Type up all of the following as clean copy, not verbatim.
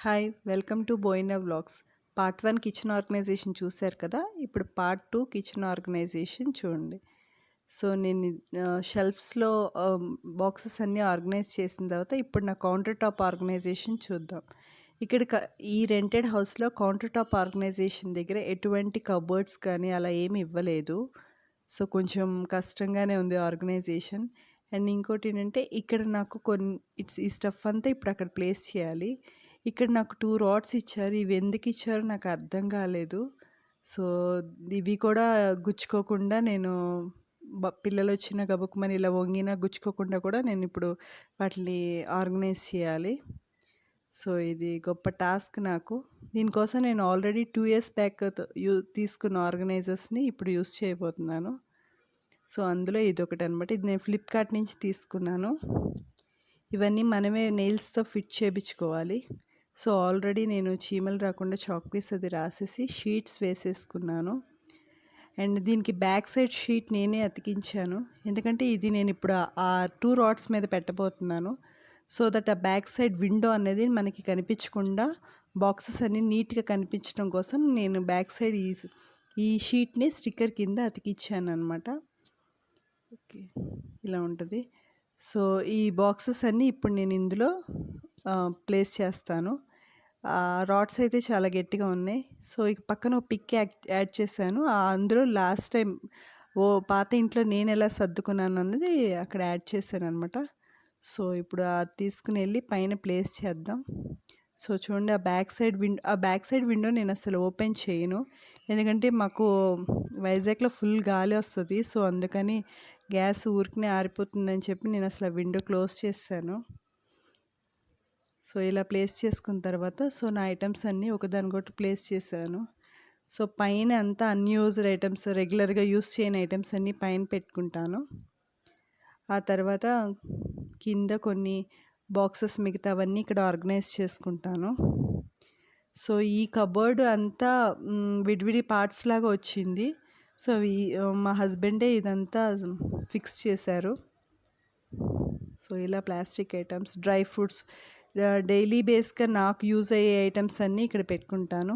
Hi welcome to Boyina vlogs. Part 1 kitchen organisation చూశారు కదా. ఇప్పుడు పార్ట్ 2 కిచెన్ ఆర్గనైజేషన్ చూడండి. సో నేను షెల్ఫ్స్లో బాక్సెస్ అన్నీ ఆర్గనైజ్ చేసిన తర్వాత ఇప్పుడు నా కౌంటర్ టాప్ ఆర్గనైజేషన్ చూద్దాం. ఇక్కడ ఈ రెంటెడ్ హౌస్లో కౌంటర్ టాప్ ఆర్గనైజేషన్ దగ్గర ఎటువంటి కబోర్డ్స్ కానీ అలా ఏమి ఇవ్వలేదు. సో కొంచెం కష్టంగానే ఉంది ఆర్గనైజేషన్. అండ్ ఇంకోటి ఏంటంటే ఇక్కడ నాకు ఈ స్టఫ్ అంతా ఇప్పుడు అక్కడ ప్లేస్ చేయాలి. ఇక్కడ నాకు 2 రాడ్స్ ఇచ్చారు. ఇవి ఎందుకు ఇచ్చారో నాకు అర్థం కాలేదు. సో ఇవి కూడా గుచ్చుకోకుండా నేను పిల్లలు వచ్చిన గబుక్కుమని ఇలా వంగినా గుచ్చుకోకుండా కూడా నేను ఇప్పుడు వాటిని ఆర్గనైజ్ చేయాలి. సో ఇది గొప్ప టాస్క్ నాకు. దీనికోసం నేను ఆల్రెడీ 2 ఇయర్స్ బ్యాక్ తీసుకున్న ఆర్గనైజర్స్ని ఇప్పుడు యూస్ చేయబోతున్నాను. సో అందులో ఇదొకటి అనమాట. ఇది నేను ఫ్లిప్కార్ట్ నుంచి తీసుకున్నాను. ఇవన్నీ మనమే నెయిల్స్తో ఫిట్ చేయించుకోవాలి. సో ఆల్రెడీ నేను చీమలు రాకుండా చాక్ పీస్ అది రాసేసి షీట్స్ వేసేసుకున్నాను. అండ్ దీనికి బ్యాక్ సైడ్ షీట్ నేనే అతికించాను. ఎందుకంటే ఇది నేను ఇప్పుడు ఆ 2 రాడ్స్ మీద పెట్టబోతున్నాను. సో దట్ ఆ బ్యాక్ సైడ్ విండో అనేది మనకి కనిపించకుండా బాక్సెస్ అన్నీ నీట్గా కనిపించడం కోసం నేను బ్యాక్ సైడ్ ఈ షీట్ని స్టిక్కర్ కింద అతికించాను అనమాట. ఓకే, ఇలా ఉంటుంది. సో ఈ బాక్సెస్ అన్నీ ఇప్పుడు నేను ఇందులో ప్లేస్ చేస్తాను. రాడ్స్ అయితే చాలా గట్టిగా ఉన్నాయి. సో ఇక పక్కన ఒక పిక్ యాడ్ చేశాను. అందులో లాస్ట్ టైం పాత ఇంట్లో నేను ఎలా సర్దుకున్నాను అన్నది అక్కడ యాడ్ చేశాను అనమాట. సో ఇప్పుడు అది తీసుకుని వెళ్ళి పైన ప్లేస్ చేద్దాం. సో చూడండి, ఆ బ్యాక్ సైడ్ విండో నేను అసలు ఓపెన్ చేయను. ఎందుకంటే మాకు వైజాగ్లో ఫుల్ గాలి వస్తుంది. సో అందుకని గ్యాస్ ఊరికనే ఆరిపోతుందని చెప్పి నేను అసలు ఆ విండో క్లోజ్ చేశాను. సో ఇలా ప్లేస్ చేసుకున్న తర్వాత సో నా ఐటమ్స్ అన్నీ ఒకదానికొకటి ప్లేస్ చేశాను. సో పైన అంతా అన్యూజ్డ్ ఐటమ్స్, రెగ్యులర్గా యూస్ చేయని ఐటమ్స్ అన్నీ పైన పెట్టుకుంటాను. ఆ తర్వాత కింద కొన్ని బాక్సెస్ మిగతావన్నీ ఇక్కడ ఆర్గనైజ్ చేసుకుంటాను. సో ఈ కబోర్డ్ అంతా విడివిడి పార్ట్స్ లాగా వచ్చింది. సో మా హస్బెండే ఇదంతా ఫిక్స్ చేశారు. సో ఇలా plastic items, dry fruits, daily బేస్గా నాకు యూజ్ అయ్యే ఐటమ్స్ అన్నీ ఇక్కడ పెట్టుకుంటాను.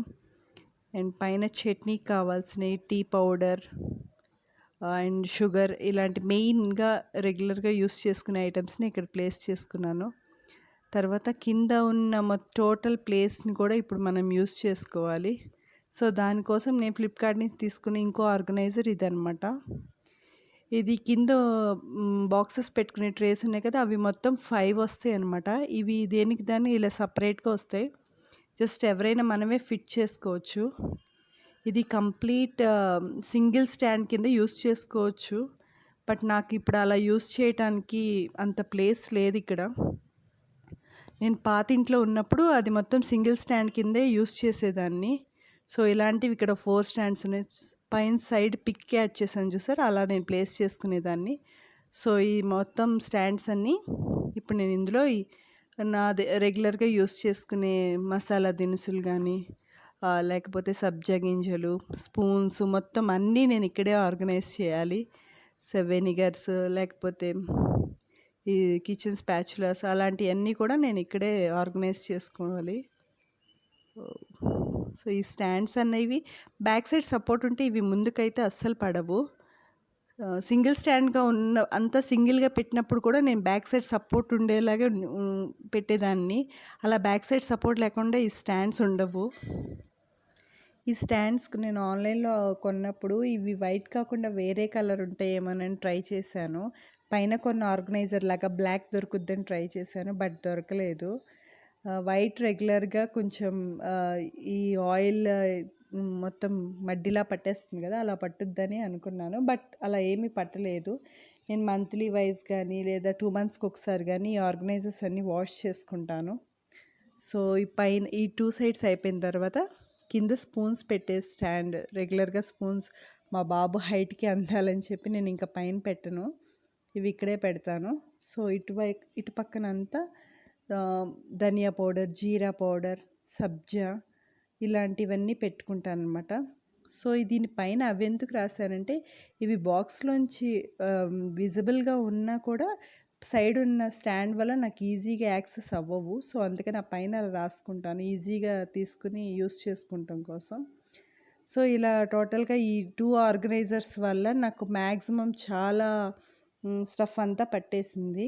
అండ్ పైన చట్నీకి కావాల్సినవి టీ పౌడర్ అండ్ షుగర్, ఇలాంటి మెయిన్గా రెగ్యులర్గా యూస్ చేసుకునే ఐటమ్స్ని ఇక్కడ ప్లేస్ చేసుకున్నాను. తర్వాత కింద ఉన్న టోటల్ ప్లేస్ని కూడా ఇప్పుడు మనం యూస్ చేసుకోవాలి. సో దానికోసం నేను ఫ్లిప్కార్ట్ నుంచి తీసుకునే ఇంకో ఆర్గనైజర్ ఇదనమాట. ఇది కింద బాక్సెస్ పెట్టుకునే ట్రేస్ ఉన్నాయి కదా, అవి మొత్తం 5 వస్తాయి అనమాట. ఇవి దేనికి దాన్ని ఇలా సపరేట్గా వస్తాయి. జస్ట్ ఎవరైనా మనమే ఫిట్ చేసుకోవచ్చు. ఇది కంప్లీట్ సింగిల్ స్టాండ్ కింద యూస్ చేసుకోవచ్చు. బట్ నాకు ఇప్పుడు అలా యూస్ చేయడానికి అంత ప్లేస్ లేదు ఇక్కడ. నేను పాత ఇంట్లో ఉన్నప్పుడు అది మొత్తం సింగిల్ స్టాండ్ కిందే యూస్ చేసేదాన్ని. సో ఇలాంటివి ఇక్కడ 4 స్టాండ్స్ ఉన్నాయి. పైన సైడ్ పిక్ యాడ్ చేశాను చూసారు, అలా నేను ప్లేస్ చేసుకునేదాన్ని. సో ఈ మొత్తం స్టాండ్స్ అన్నీ ఇప్పుడు నేను ఇందులో రెగ్యులర్గా యూస్ చేసుకునే మసాలా దినుసులు కానీ లేకపోతే సబ్జా గింజలు, స్పూన్స్ మొత్తం అన్నీ నేను ఇక్కడే ఆర్గనైజ్ చేయాలి. సో వెనిగర్స్, లేకపోతే ఈ కిచెన్ స్పాచులాస్, అలాంటివన్నీ కూడా నేను ఇక్కడే ఆర్గనైజ్ చేసుకోవాలి. సో ఈ స్టాండ్స్ అనేవి బ్యాక్ సైడ్ సపోర్ట్ ఉంటే ఇవి ముందుకైతే అస్సలు పడవు. సింగిల్ స్టాండ్గా అంతా సింగిల్గా పెట్టినప్పుడు కూడా నేను బ్యాక్ సైడ్ సపోర్ట్ ఉండేలాగే పెట్టేదాన్ని. అలా బ్యాక్ సైడ్ సపోర్ట్ లేకుండా ఈ స్టాండ్స్ ఉండవు. ఈ స్టాండ్స్ నేను ఆన్లైన్లో కొన్నప్పుడు ఇవి వైట్ కాకుండా వేరే కలర్ ఉంటాయేమోనని ట్రై చేశాను. పైన కొన్ని ఆర్గనైజర్ లాగా బ్లాక్ దొరుకుద్దని ట్రై చేశాను, బట్ దొరకలేదు. వైట్ రెగ్యులర్గా కొంచెం ఈ ఆయిల్ మొత్తం మడ్డిలా పట్టేస్తుంది కదా, అలా పట్టుద్దని అనుకున్నాను. బట్ అలా ఏమీ పట్టలేదు. నేను మంత్లీ వైజ్ కానీ లేదా 2 మంత్స్కి ఒకసారి కానీ ఈ ఆర్గనైజర్స్ అన్నీ వాష్ చేసుకుంటాను. సో ఈ పైన ఈ 2 సైడ్స్ అయిపోయిన తర్వాత కింద స్పూన్స్ పెట్టే స్టాండ్, రెగ్యులర్గా స్పూన్స్ మా బాబు హైట్కి అందాలని చెప్పి నేను ఇంకా పైన పెట్టను, ఇవి ఇక్కడే పెడతాను. సో ఇటు పక్కనంతా ధనియా పౌడర్, జీరా పౌడర్, సబ్జా ఇలాంటివన్నీ పెట్టుకుంటాను అనమాట. సో దీనిపైన అవి ఎందుకు రాశానంటే ఇవి బాక్స్లోంచి విజిబుల్గా ఉన్నా కూడా సైడ్ ఉన్న స్టాండ్ వల్ల నాకు ఈజీగా యాక్సెస్ అవ్వవు. సో, అందుకని ఆ పైన రాసుకుంటాను. ఈజీగా తీసుకొని యూజ్ చేసుకుంటం కోసం. సో, ఇలా టోటల్‌గా ఈ 2 ఆర్గనైజర్స్ వల్ల నాకు మ్యాక్సిమం చాలా స్టఫ్ అంతా పట్టేసింది.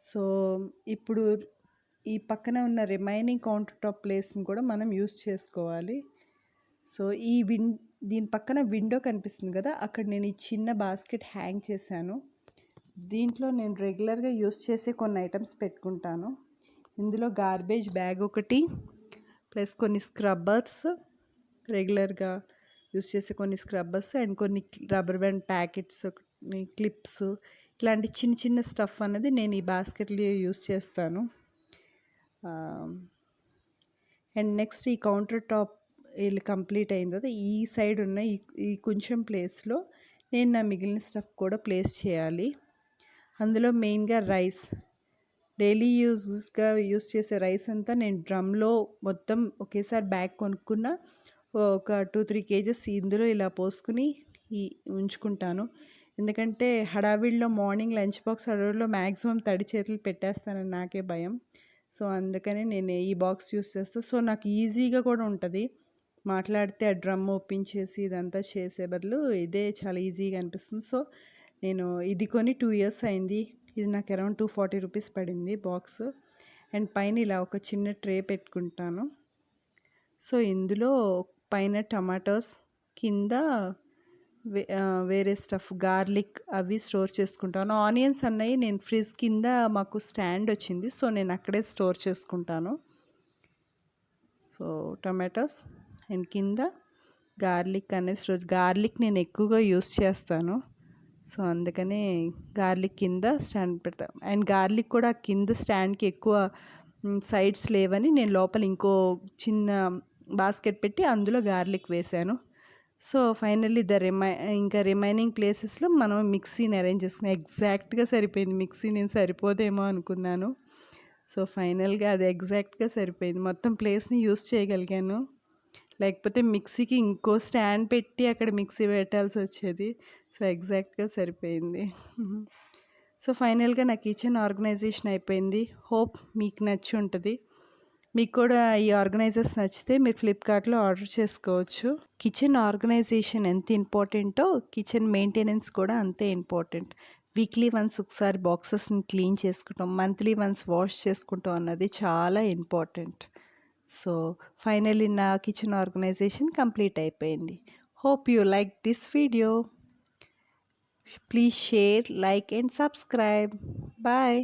సో, ఇప్పుడు ఈ పక్కన ఉన్న రిమైనింగ్ కౌంటర్ టాప్ ప్లేస్‌ని కూడా మనం యూజ్ చేసుకోవాలి. సో, దీని పక్కన విండో కనిపిస్తుంది కదా! అక్కడ నేను ఈ చిన్న బాస్కెట్ హ్యాంగ్ చేశాను. దీంట్లో నేను రెగ్యులర్‌గా యూజ్ చేసే కొన్ని ఐటెమ్స్ పెట్టుకుంటాను. ఇందులో గార్బేజ్ బ్యాగ్ ఒకటి, ప్లస్ కొన్ని స్క్రబ్బర్స్, రెగ్యులర్‌గా యూజ్ చేసే కొన్ని స్క్రబ్బర్స్ అండ్ కొన్ని రబ్బర్ బ్యాండ్ ప్యాకెట్స్, కొన్ని క్లిప్స్, ఇలాంటి చిన్న చిన్న స్టఫ్ అన్నది నేను ఈ బాస్కెట్‌లో యూజ్ చేస్తాను. అండ్ నెక్స్ట్ ఈ కౌంటర్ టాప్ కంప్లీట్ అయిన తర్వాత ఈ సైడ్ ఉన్న ఈ కొంచెం ప్లేస్‌లో నేను నా మిగిలిన స్టఫ్ కూడా ప్లేస్ చేయాలి. అందులో మెయిన్‌గా రైస్, డైలీ యూజ్‌గా యూజ్ చేసే రైస్ అంతా నేను డ్రమ్‌లో మొత్తం ఒకేసారి బ్యాగ్ కొనుక్కున్న ఒక 2-3 కేజెస్ ఇందులో ఇలా పోసుకొని ఉంచుకుంటాను. ఎందుకంటే హడావిడిలో మార్నింగ్ లంచ్ బాక్స్ హడావిడిలో మ్యాక్సిమం తడి చేతులు పెట్టేస్తానని నాకే భయం. సో, అందుకని నేను ఈ బాక్స్ యూజ్ చేస్తా. సో, నాకు ఈజీగా కూడా ఉంటది. మాట్లాడితే ఆ డ్రమ్ ఓపెన్ చేసి ఇదంతా చేసే బదులు ఇదే చాలా ఈజీగా అనిపిస్తుంది. సో, నేను ఇది కొని 2 ఇయర్స్ అయింది. ఇది నాకు అరౌండ్ 240 రూపీస్ పడింది బాక్స్. అండ్ పైన ఇలా ఒక చిన్న ట్రే పెట్టుకుంటాను. సో, ఇందులో పైన టమాటోస్, కింద వేరే స్టఫ్ గార్లిక్ అవి స్టోర్ చేసుకుంటాను. ఆనియన్స్ అన్నవి నేను ఫ్రిడ్జ్ కింద మాకు స్టాండ్ వచ్చింది. సో, నేను అక్కడే స్టోర్ చేసుకుంటాను. సో, టమాటోస్ అండ్ కింద గార్లిక్ అనేవి గార్లిక్ నేను ఎక్కువగా యూస్ చేస్తాను. సో, అందుకని గార్లిక్ కింద స్టాండ్ పెడతా. అండ్ గార్లిక్ కూడా కింద స్టాండ్‌కి ఎక్కువ సైడ్స్ లేవని నేను లోపల ఇంకో చిన్న బాస్కెట్ పెట్టి అందులో గార్లిక్ వేశాను. సో, ఫైనల్లీ ఇంకా రిమైనింగ్ ప్లేసెస్‌లో మనం మిక్సీని అరేంజ్ చేసుకున్నాం. ఎగ్జాక్ట్‌గా సరిపోయింది. మిక్సీ నేను సరిపోదేమో అనుకున్నాను. సో, ఫైనల్‌గా అది ఎగ్జాక్ట్‌గా సరిపోయింది. మొత్తం ప్లేస్‌ని యూజ్ చేయగలిగాను. లేకపోతే మిక్సీకి ఇంకో స్టాండ్ పెట్టి అక్కడ మిక్సీ పెట్టాల్సొచ్చేది. సో, ఎగ్జాక్ట్‌గా సరిపోయింది. సో, ఫైనల్‌గా నా కిచెన్ ఆర్గనైజేషన్ అయిపోయింది. హోప్ మీకు నచ్చి ఉంటది. మీకు కూడా ఈ ఆర్గనైజర్స్ నచ్చితే మీరు ఫ్లిప్‌కార్ట్‌లో ఆర్డర్ చేసుకోవచ్చు. కిచెన్ ఆర్గనైజేషన్ ఎంత ఇంపార్టెంటో కిచెన్ మెయింటెనెన్స్ కూడా అంతే ఇంపార్టెంట్. వీక్లీ వన్స్ ఒకసారి బాక్సెస్‌ని క్లీన్ చేసుకుంటాం. మంత్లీ వన్స్ వాష్ చేసుకుంటాం అన్నది చాలా ఇంపార్టెంట్. సో, ఫైనల్లీ నా కిచెన్ ఆర్గనైజేషన్ కంప్లీట్ అయిపోయింది. Hope you like this video. Please share, like and subscribe. Bye.